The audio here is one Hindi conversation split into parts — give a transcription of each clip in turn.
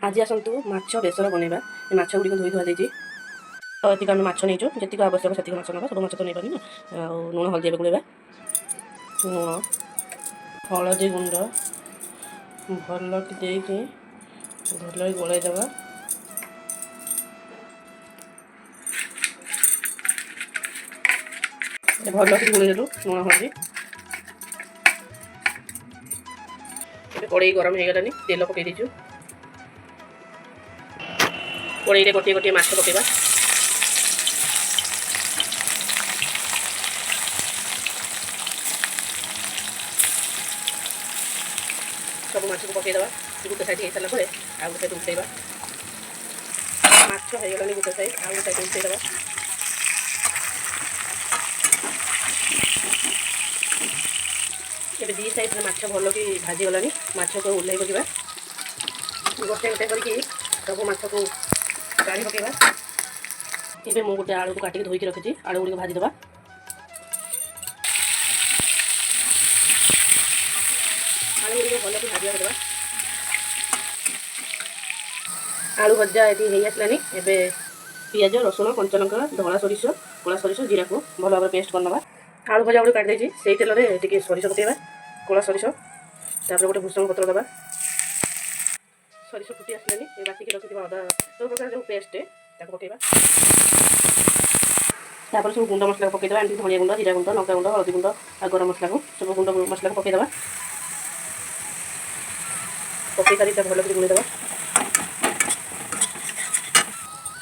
आज आसतु माछ बेसर बनवा माछ गुड़िक धोई धुआ देती ये आम माछ नहीं जी आवश्यक से माछ ना सब माछ तो नहीं पारे ना लुण हल्दी गोलेवा लुण हलदी गुंड भल कि भल गोलैदवा भल कि गोलैदेलु लुण हल्दी कड़े गरम हो गलानी तेल पकई दीचु कड़े गोटे गोटे माछ पकेबा सब माछ को पकईदे गोटे साइड हो सारा पर आउ गोटे साइड उल्टेबा माछ हो गलानी गोटे साइड आउ गोटे साइड उल्टेदे ये दी साइड माछ भल कि भाजी गलानी माछ को ओह्लै पकड़ा गोटे गोटे करके सब माछ को गाड़ी पकेबा ये मुझे गोटे आलू को काटिक धोईक रखी आलू गुड़ी भाजीदे आलू गुड़ी भल कि भाजा करवा आलू भजा ये आसलानी एबे पियाज रसुण कंचा लंका धला सोरिष कला सोरिष जीरा को भल भाव पेस्ट करनवा आलू भजा गुड़ी काट देती से तेल में टी सोरिष पकेबा कला सोरिष तापर गोटे भूसंग पत्र दबा सोरिष फुटी आसलानी बाटिक रखी अदा सब प्रकार जो पेस्ट पकेबा तापर सब गुंड मसला पकईदे एमती धनिया गुंड जीरा गुंड लंका गुंड हल्दी गुंड और गरम मसला को सब गुंड मसला को पकईदे पकई सारी भल कर गुड़ेदे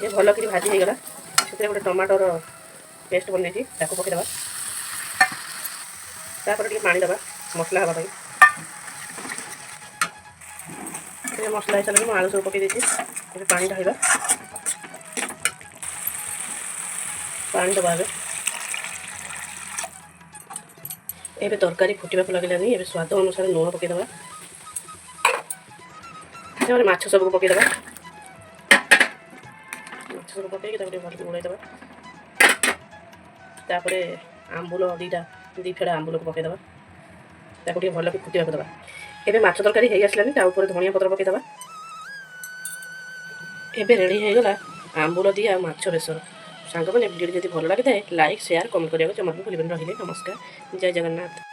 ये भल कर भाजी हो गला से गोटे टमाटर पेस्ट बनई पकईदे तापर टे पानी दबा मसला हाँपाई मसला हो सारे आलू सब पकई देती पानी ढाइबा पानी दबा एबे तरकारी फुटवा लगलानी एबे स्वाद अनुसार लुण पकईदे माछ सब पकईदे माछ सब पकईक भल गोलैदे तापर आंबुल दी फेड़ा आंबुल को पकईदे भल कि फुटवा दबा एबे माछ तरकारी हो आसलानी धनिया पत्र पकईदे एबे रेडी हो गला आंबुल दी आ माछ बेसर सांग मैंने वीडियो जब भल लगी था लाइक शेयर कमेंट करने को जमा भी भूल रही नमस्कार जय जगन्नाथ।